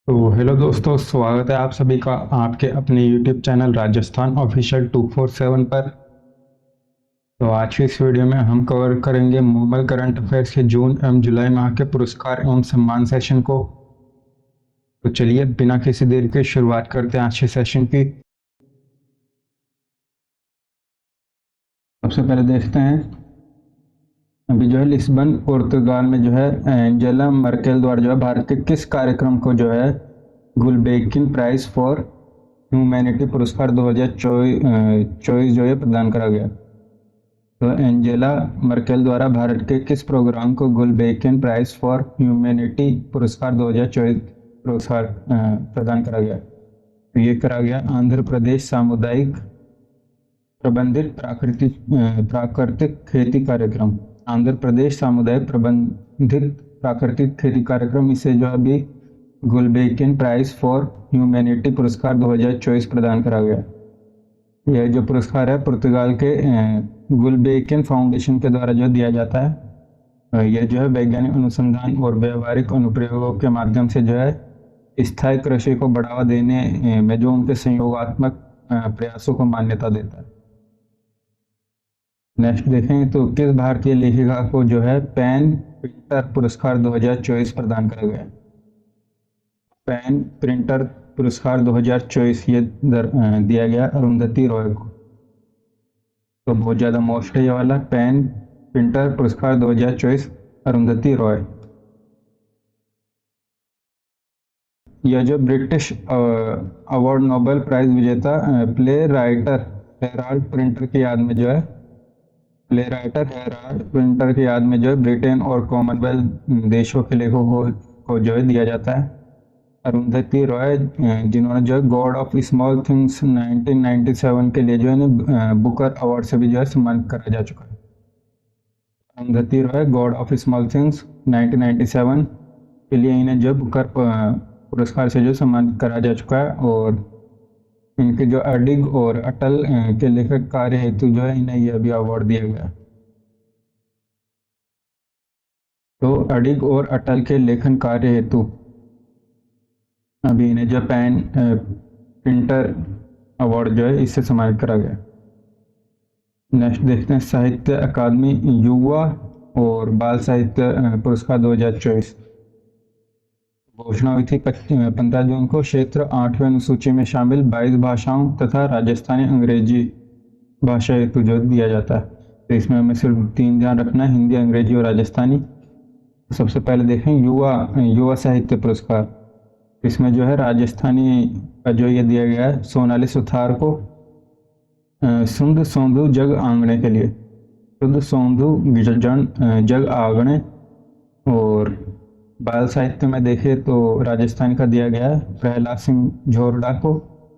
तो हेलो दोस्तों, स्वागत है आप सभी का आपके अपने यूट्यूब चैनल राजस्थान ऑफिशियल 247 पर। तो आज की इस वीडियो में हम कवर करेंगे मुंबई करंट अफेयर्स के जून एवं जुलाई माह के पुरस्कार एवं सम्मान सेशन को। तो चलिए बिना किसी देरी के शुरुआत करते हैं आज के सेशन की। सबसे पहले देखते हैं अभी जो है लिस्बन पुर्तगाल में जो है एंजेला मर्केल द्वारा जो है भारत के किस कार्यक्रम को जो है गुलबेकिन प्राइज फॉर ह्यूमैनिटी पुरस्कार 2024 जो है प्रदान करा गया। तो एंजेला मर्केल द्वारा भारत के किस प्रोग्राम को गुलबेकिन प्राइज फॉर ह्यूमैनिटी पुरस्कार 2024 पुरस्कार प्रदान करा गया। तो ये करा गया आंध्र प्रदेश सामुदायिक प्रबंधित प्राकृतिक खेती कार्यक्रम। आंध्र प्रदेश सामुदायिक प्रबंधित प्राकृतिक खेती कार्यक्रम, इसे जो अभी गुलबेकिन प्राइज फॉर ह्यूमैनिटी पुरस्कार 2024 प्रदान करा गया। यह जो पुरस्कार है पुर्तगाल के गुलबेकिन फाउंडेशन के द्वारा जो दिया जाता है। यह जो है वैज्ञानिक अनुसंधान और व्यवहारिक अनुप्रयोगों के माध्यम से जो है स्थायी कृषि को बढ़ावा देने में जो उनके संयोगात्मक प्रयासों को मान्यता देता है। नेक्स्ट देखें तो किस भारतीय लेखिका को जो है पेन प्रिंटर पुरस्कार 2024 प्रदान करा गया। पेन प्रिंटर पुरस्कार 2024 ये दिया गया अरुंधति रॉय को। तो बहुत ज़्यादा मोस्ट है ये वाला पेन प्रिंटर पुरस्कार 2024 अरुंधति रॉय। यह जो ब्रिटिश अवार्ड नोबेल प्राइज विजेता प्ले राइटर हेराल्ड प्रिंटर की याद में जो है ब्रिटेन और कॉमनवेल्थ देशों के लेखकों को जो है दिया जाता है। अरुंधति रॉय जिन्होंने जो है गॉड ऑफ स्मॉल थिंग्स 1997 के लिए जो है ना बुकर अवार्ड से भी जो है सम्मानित करा जा चुका है। Arundhati Roy God of small things 1997 के लिए इन्हें जो बुकर पुरस्कार से जो सम्मानित करा जा चुका है। और इनके जो अडिग और अटल के लेखक कार्य हेतु जो है इन्हें यह भी अवार्ड दिया गया। तो अडिग और अटल के लेखन कार्य हेतु अभी इन्हें जो पेन प्रिंटर अवार्ड जो है इससे सम्मानित करा गया। नेक्स्ट देखते हैं साहित्य अकादमी युवा और बाल साहित्य पुरस्कार 2024 घोषणा हुई थी 15 जून को। क्षेत्र 8वें अनुसूची में शामिल 22 भाषाओं तथा राजस्थानी अंग्रेजी भाषा हेतु जो दिया जाता है। तो इसमें हमें सिर्फ 3 ध्यान रखना है, हिंदी, अंग्रेजी और राजस्थानी। सबसे पहले देखें युवा साहित्य पुरस्कार। इसमें जो है राजस्थानी का जो ये दिया गया है सोनाली सुथार को सुंद सौंधु जग आंगणे के लिए, सुंद सौंधु जग आंगणे। और बाल साहित्य में देखें तो राजस्थान का दिया गया है प्रहलाद सिंह झोरडा को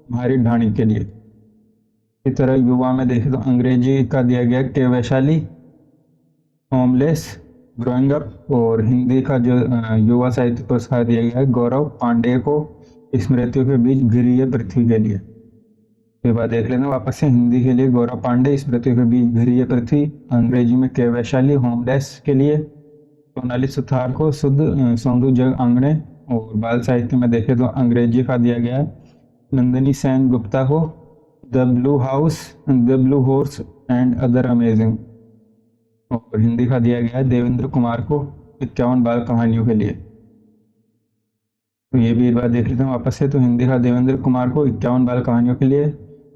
म्हारी ढाणी के लिए। इसी तरह युवा में देखें तो अंग्रेजी का दिया गया के वैशाली होमलेस ग्रोइंग अप। और हिंदी का जो युवा साहित्य पुरस्कार दिया गया है गौरव पांडे को स्मृतियों के बीच घिरी पृथ्वी के लिए। ये बात देख लेना वापस से, हिंदी के लिए गौरव पांडे स्मृतियों के बीच घिरी पृथ्वी, अंग्रेजी में के वैशाली होमलेस के लिए सोनाली सुथार को शुद्ध सौंधु जग आंगणे। और बाल साहित्य में देखें तो अंग्रेजी का दिया गया है नंदिनी सेन गुप्ता को the blue horse and other amazing. और हिंदी का दिया गया है देवेंद्र कुमार को 51 बाल कहानियों के लिए। तो ये भी एक बार देख लेते हैं वापस से, तो हिंदी का देवेंद्र कुमार को 51 बाल कहानियों के लिए,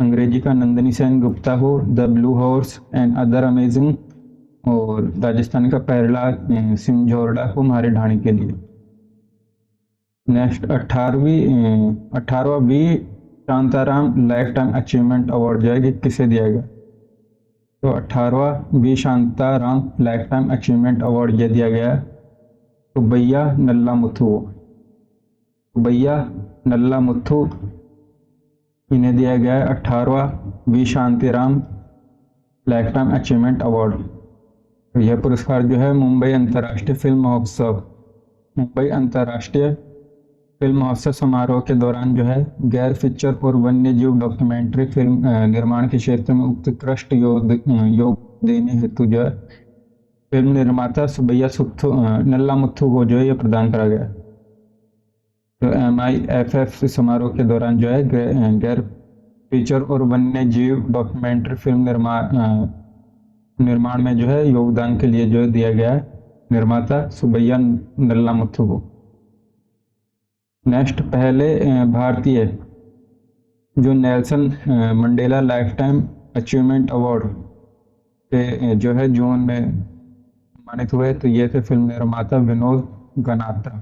अंग्रेजी का नंदिनी सेन गुप्ता को the blue horse and other amazing. और राजस्थान का प्रहलाद सिंह झोरडा को म्हारी ढाणी के लिए। नेक्स्ट 18वां V Shantaram life time achievement award जो है कि किसे दिया गया। तो 18वां V Shantaram life time achievement award ये दिया गया है तो भैया नल्ला मुथु इन्हें दिया गया है 18वां V Shantaram life time achievement award. तो यह पुरस्कार जो है मुंबई अंतर्राष्ट्रीय फिल्म महोत्सव समारोह के दौरान जो है गैर फीचर और वन्य जीव डॉक्यूमेंट्री फिल्म निर्माण के क्षेत्र में उत्कृष्ट योग देने हेतु जो है फिल्म निर्माता सुबैया नल्ला मुथु को जो है यह प्रदान करा गया। तो MIFF समारोह के दौरान जो है गैर फीचर और वन्य जीव डॉक्यूमेंट्री फिल्म निर्माण में जो है योगदान के लिए जो दिया गया है निर्माता सुब्बैया नल्लामुथु को। नेक्स्ट, पहले भारतीय जो Nelson Mandela life time achievement award के जो है जून में सम्मानित हुए, तो ये थे फिल्म निर्माता विनोद गनात्रा।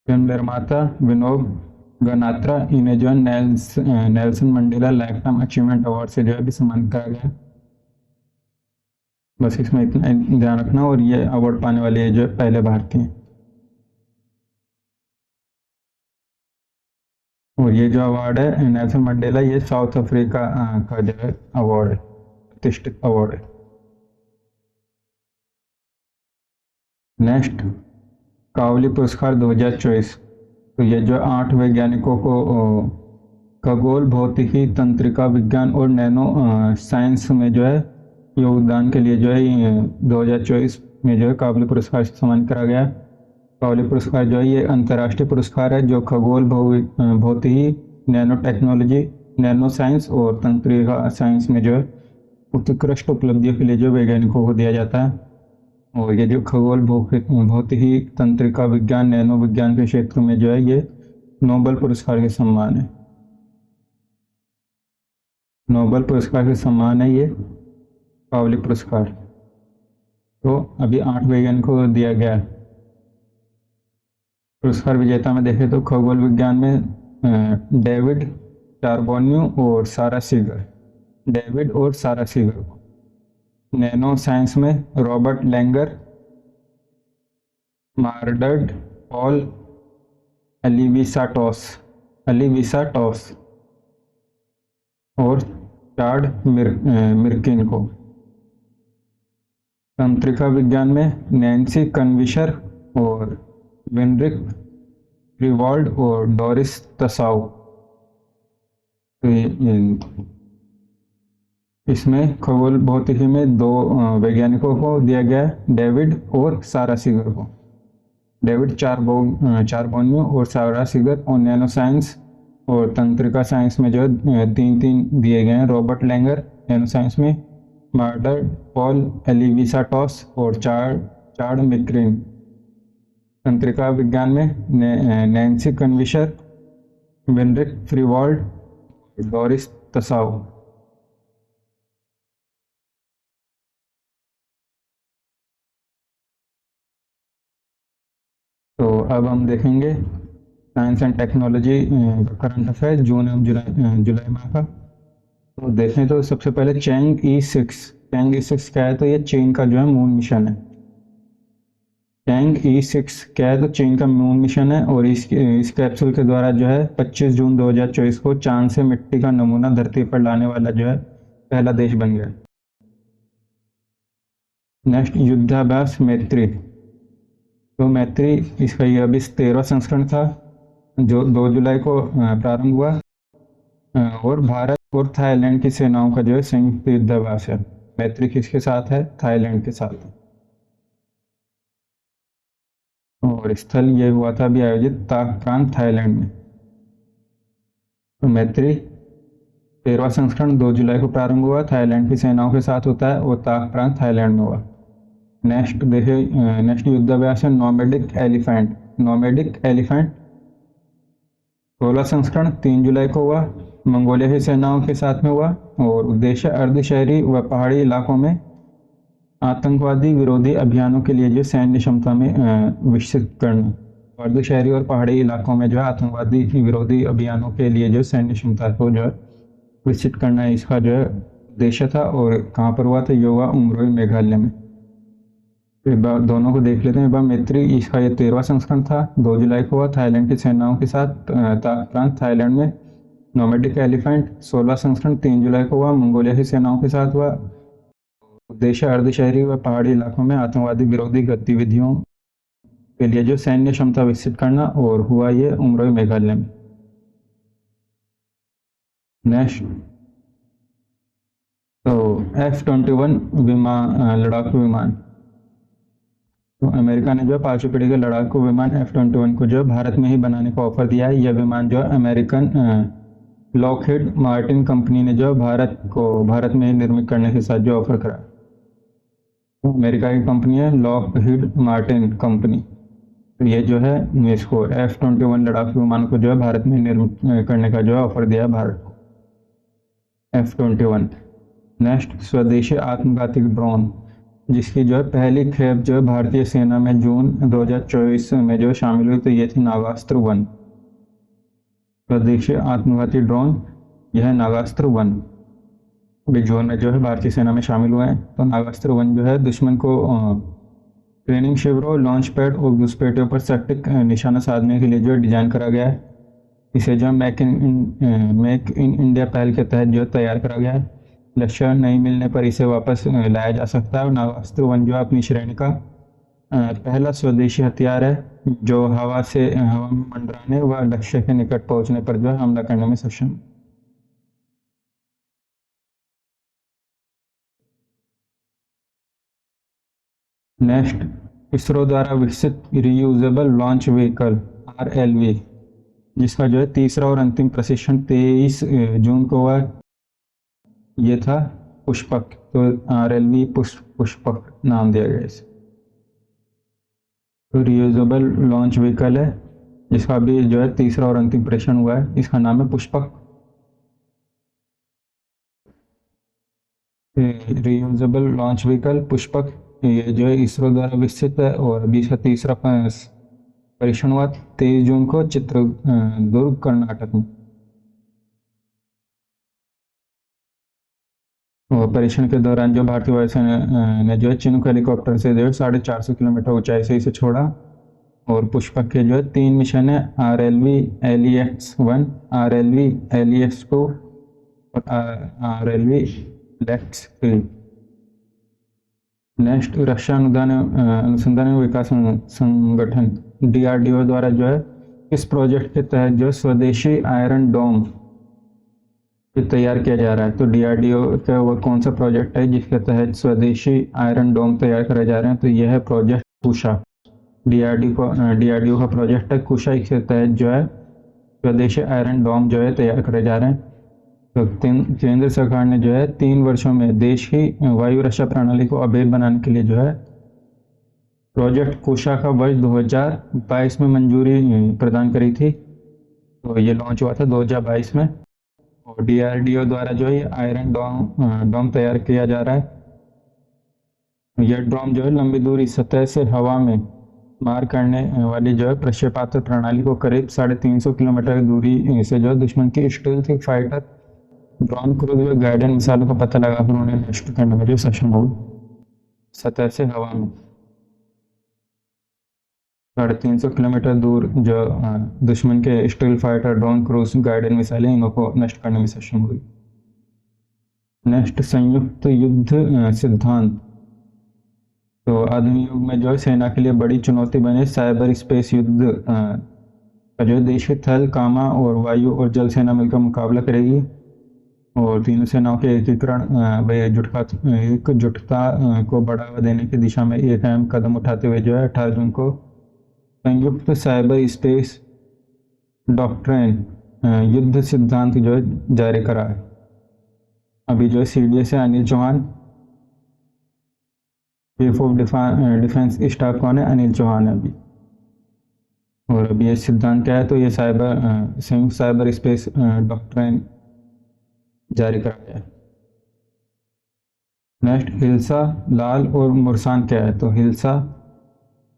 फिल्म निर्माता विनोद गनात्रा, इन्हें जो है Nelson Mandela life time achievement award से जो है भी सम्मानित करा गया। बस इसमें इतना ध्यान रखना, और ये अवार्ड पाने वाले जो है पहले भारतीय हैं। और ये जो अवार्ड है नेल्सन मंडेला, ये साउथ अफ्रीका का जो है अवार्ड है, प्रतिष्ठित अवार्ड है। नेक्स्ट, कावली पुरस्कार 2024। तो ये जो 8 वैज्ञानिकों को खगोल भौतिकी, तंत्रिका विज्ञान और नैनो साइंस में जो है योगदान के लिए जो है 2024 में जो है कावली पुरस्कार से सम्मानित करा गया। कावली पुरस्कार जो है ये अंतर्राष्ट्रीय पुरस्कार है जो खगोल भौतिकी, नैनो टेक्नोलॉजी, नैनो साइंस और तंत्रिका साइंस में जो है उत्कृष्ट उपलब्धियों के लिए जो वैज्ञानिकों को दिया जाता है। और ये जो खगोल भौतिकी, तंत्रिका विज्ञान, नैनो विज्ञान के क्षेत्र में जो है ये नोबेल पुरस्कार के सम्मान है। नोबेल पुरस्कार के सम्मान है ये कावली पुरस्कार। तो अभी 8 वैज्ञानिकों को दिया गया है। पुरस्कार विजेता में देखें तो खगोल विज्ञान में डेविड चार्बोन्यू और सारा सीगर, डेविड और सारा सीगर को। नैनो साइंस में रॉबर्ट लैंगर, मार्डर्ड पॉल एलिविसाटॉस और चार्ड मिर्किन को। तंत्रिका विज्ञान में नैन्सी कन्विशर और विनरिक फ्रीवाल्ड और डोरिस तसाउ। इसमें खगोल भौतिकी में 2 वैज्ञानिकों को दिया गया है, डेविड और सारा सीगर को। डेविड चार्बोन्यू और सारा सीगर। और नैनो साइंस और तंत्रिका साइंस में जो है 3 दिए गए हैं, रॉबर्ट लैंगर नैनो साइंस में, मार्डर पॉल एलिविसाटॉस और चार्ड मिक्रिन। तंत्रिका विज्ञान में नैन्सी कन्विशर, विनरिक फ्रीवाल्ड, डोरिस तसाउ। तो अब हम देखेंगे science and technology current affair जून एवं जुलाई माह का। तो देखें तो सबसे पहले चैंग ई 6 क्या है, तो ये चीन का जो है मून मिशन है। चैंग ई 6 क्या है, तो चीन का मून मिशन है और इस कैप्सूल के द्वारा जो है 25 जून 2024 को चांद से मिट्टी का नमूना धरती पर लाने वाला जो है पहला देश बन गया। नेक्स्ट, युद्धाभ्यास मैत्री। तो मैत्री इसका ये अभी 13वां संस्करण था जो 2 जुलाई को प्रारंभ हुआ और भारत और थाईलैंड की सेनाओं का जो है संयुक्त युद्धाभ्यास है। मैत्री किसके साथ है? थाईलैंड के साथ। और स्थल ये हुआ था अभी आयोजित ताक प्रांत थाईलैंड में। तो मैत्री 13वां संस्करण 2 जुलाई को प्रारंभ हुआ, थाईलैंड की सेनाओं के साथ होता है और ताक प्रांत थाईलैंड में हुआ। नेक्स्ट युद्धाभ्यास है नोमैडिक एलिफेंट 16 संस्करण 3 जुलाई को हुआ, मंगोलिया की सेनाओं के साथ में हुआ और उद्देश्य अर्धशहरी व पहाड़ी इलाकों में आतंकवादी विरोधी अभियानों के लिए जो सैन्य क्षमता में विकसित करना। अर्धशहरी और पहाड़ी इलाकों में जो है आतंकवादी विरोधी अभियानों के लिए जो सैन्य क्षमता को जो है विकसित करना इसका जो है उद्देश्य था। और कहाँ पर हुआ था? योगा उमरोई मेघालय में। एक बार दोनों को देख लेते हैं। एक बार मैत्री इसका ये 13वां संस्करण था, 2 जुलाई को हुआ, थाईलैंड की सेनाओं के साथ ताक प्रांत थाईलैंड में। नोमैडिक एलिफेंट 16 संस्करण 3 जुलाई को हुआ, मंगोलिया की सेनाओं के साथ हुआ। उद्देश्य अर्धशहरी व पहाड़ी इलाकों में आतंकवादी विरोधी गतिविधियों के लिए जो सैन्य क्षमता विकसित करना, और हुआ ये उमरोई मेघालय में। नेक्स्ट, तो F-21 लड़ाकू विमान। तो अमेरिका ने जो है 5वीं पीढ़ी के लड़ाकू विमान F-21 को जो है भारत में ही बनाने का ऑफर दिया है। यह विमान जो है अमेरिकन लॉकहीड मार्टिन कंपनी ने जो भारत में ही निर्मित करने के साथ जो ऑफर करा। तो अमेरिका की कंपनी है लॉकहीड मार्टिन कंपनी। तो ये जो है इसको F-21 लड़ाकू विमान को जो है भारत में निर्मित करने का जो है ऑफर दिया भारत को, F-21। नेक्स्ट, स्वदेशी आत्मघाती ड्रोन, जिसकी जो है पहली खेप जो है भारतीय सेना में जून 2024 में जो शामिल हुई, तो ये थी नागास्त्र 1। स्वदेशी आत्मघाती ड्रोन यह नागास्त्र 1 भी जून में जो है भारतीय सेना में शामिल हुए हैं। तो नागास्त्र 1 जो है दुश्मन को ट्रेनिंग शिविरों, लॉन्च पैड और घुसपैठियों पर सटीक निशाना साधने के लिए जो डिजाइन करा गया है। इसे जो मेक इन इंडिया पहल के तहत जो तैयार करा गया है। लक्ष्य नहीं मिलने पर इसे वापस लाया जा सकता है। और नागास्त्र 1 जो अपनी श्रेणी का पहला स्वदेशी हथियार है जो हवा में मंडराने व लक्ष्य के निकट पहुंचने पर जो है हमला करने में सक्षम। नेक्स्ट, इसरो द्वारा विकसित रियूजेबल लॉन्च व्हीकल RLV, जिसका जो है तीसरा और अंतिम प्रशिक्षण 23 जून को हुआ। ये था पुष्पक, तो RLV पुष्पक नाम दिया गया इसे। तो रियूजेबल लॉन्च व्हीकल है जिसका भी जो है तीसरा और अंतिम परीक्षण हुआ है, इसका नाम है Pushpak. Reusable launch vehicle Pushpak ये जो है इसरो द्वारा विकसित है और अभी इसका तीसरा परीक्षण हुआ 23 जून को चित्रदुर्ग कर्नाटक में। और परीक्षण के दौरान जो भारतीय वायुसेना ने जो है चिनूक हेलीकॉप्टर से जो है 450 किलोमीटर ऊंचाई से इसे छोड़ा। और पुष्पक के जो है 3 मिशन है, RLV LEX-1, RLV LEX-2 और RLV LEX-3। नेक्स्ट, रक्षा अनुसंधान एवं विकास संगठन DRDO द्वारा जो है इस प्रोजेक्ट के तहत जो स्वदेशी आयरन डोम तैयार किया जा रहा है। तो DRDO का वो कौन सा प्रोजेक्ट है जिसके तहत स्वदेशी आयरन डोम तैयार करे जा रहे हैं, तो यह है प्रोजेक्ट कुशा। DRDO का प्रोजेक्ट है कुशा, इसके तहत जो है स्वदेशी आयरन डोम जो है तैयार करे जा रहे हैं। तो केंद्र सरकार ने जो है 3 वर्षों में देश की वायु रक्षा प्रणाली को अभेद्य बनाने के लिए जो है प्रोजेक्ट कुशा का वर्ष 2022 में मंजूरी प्रदान करी थी। तो ये लॉन्च हुआ था 2022 में। और DRDO द्वारा जो है आयरन डोम तैयार किया जा रहा है। यह डोम जो है लंबी दूरी सतह से हवा में मार करने वाली जो है प्रक्षेपास्त्र प्रणाली को करीब 350 किलोमीटर की दूरी से जो है दुश्मन की स्टील्थ फाइटर ड्रोन क्रूज व गाइडेंस मिसाइलों का पता लगाकर उन्हें नष्ट करने में जो सक्षम हो सतह से हवा में 350 किलोमीटर दूर जो दुश्मन के steel fighter, drone cruise, guidance मिसाइलें इनको को नष्ट करने में सक्षम हुई। नेक्स्ट, संयुक्त युद्ध सिद्धांत। तो आधुनिक युग में जो है सेना के लिए बड़ी चुनौती बने साइबर स्पेस युद्ध का जो देश के थल, कामा और वायु और जल सेना मिलकर मुकाबला करेगी। और तीनों सेनाओं के एकीकरण एकजुटता को बढ़ावा देने की दिशा में एक अहम कदम उठाते हुए जो है 18 जून को संयुक्त साइबर स्पेस डॉक्ट्रिन युद्ध सिद्धांत जो है जारी करा है। अभी जो है CDS से Anil Chauhan, chief of defence staff कौन है, अनिल चौहान है अभी। और अभी ये सिद्धांत क्या है, तो ये संयुक्त साइबर स्पेस डॉक्ट्रिन जारी करा गया है। नेक्स्ट, हिल्सा, लाल और मुरसान क्या है, तो हिल्सा,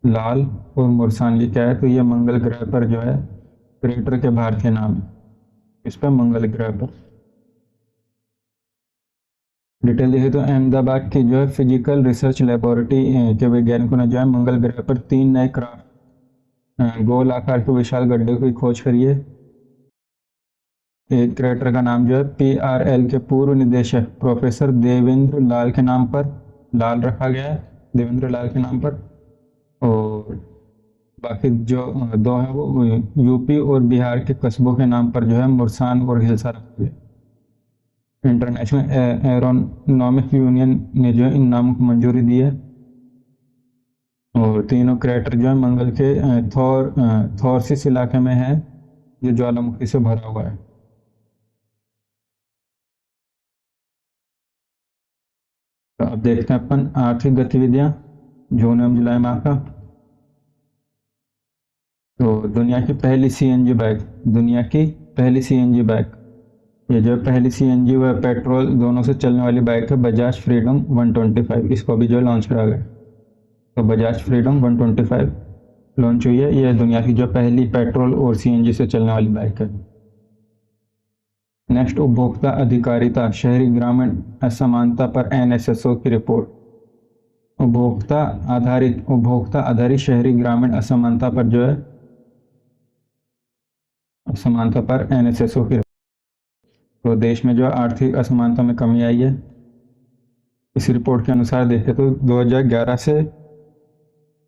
लाल और मुरसान ये क्या है, तो ये मंगल ग्रह पर जो है क्रेटर के बाहर के नाम है, इस पर मंगल ग्रह पर। डिटेल देखें तो अहमदाबाद की जो है फिजिकल रिसर्च लेबोरेटरी के वैज्ञानिकों ने जो है मंगल ग्रह पर 3 नए क्राफ्ट गोल आकार के विशाल गड्ढे की खोज करी है। एक क्रेटर का नाम जो है PRL के पूर्व निदेशक प्रोफेसर देवेंद्र लाल के नाम पर लाल रखा गया है, देवेंद्र लाल के नाम पर। और बाकी जो 2 है वो यूपी और बिहार के कस्बों के नाम पर जो है मुरसान और हिल्सा रखा गया। इंटरनेशनल एरोनॉमिक यूनियन ने जो है इन नामों को मंजूरी दी है। और तीनों क्रेटर जो है मंगल के थॉरसिस इलाके में है, जो ज्वालामुखी से भरा हुआ है। तो अब देखते हैं अपन आर्थिक गतिविधियां जून एवं जुलाई माह का। तो दुनिया की पहली सीएनजी बाइक, दुनिया की पहली सीएनजी बाइक, ये जो पहली सीएनजी व पेट्रोल दोनों से चलने वाली बाइक है, बजाज फ्रीडम 125। इसको अभी जो लॉन्च करा गया, तो बजाज फ्रीडम 125 लॉन्च हुई है। यह दुनिया की जो पहली पेट्रोल और सीएनजी से चलने वाली बाइक है। नेक्स्ट, उपभोक्ता अधिकारिता शहरी ग्रामीण असमानता पर एनएसएसओ की रिपोर्ट। उपभोक्ता आधारित शहरी ग्रामीण असमानता पर जो है, असमानता पर एनएसएसओ की। तो देश में जो आर्थिक असमानता में कमी आई है। इस रिपोर्ट के अनुसार देखें तो 2011 से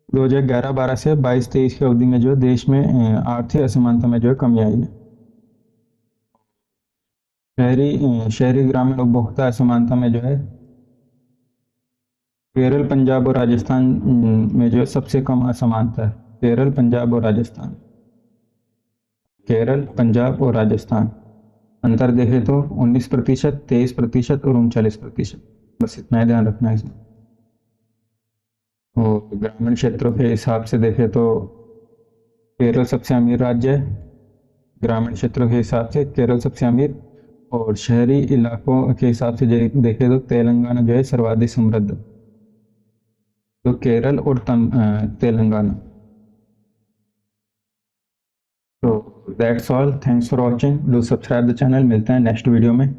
2011-12 से 22-23 की अवधि में जो देश में आर्थिक असमानता में जो है कमी आई है। शहरी ग्रामीण उपभोक्ता असमानता में जो है केरल, पंजाब और राजस्थान में जो सबसे कम असमानता है। केरल, पंजाब और राजस्थान, केरल, पंजाब और राजस्थान। अंतर देखें तो 19%, 23% और 39%। बस इतना ही ध्यान रखना है इसमें। और ग्रामीण क्षेत्रों के हिसाब से देखें तो केरल सबसे अमीर राज्य है। ग्रामीण क्षेत्रों के हिसाब से केरल सबसे अमीर, और शहरी इलाकों के हिसाब से देखें तो तेलंगाना जो है सर्वाधिक समृद्ध। तो केरल और तेलंगाना। तो that's all, thanks for watching, do subscribe the channel. मिलते हैं नेक्स्ट वीडियो में।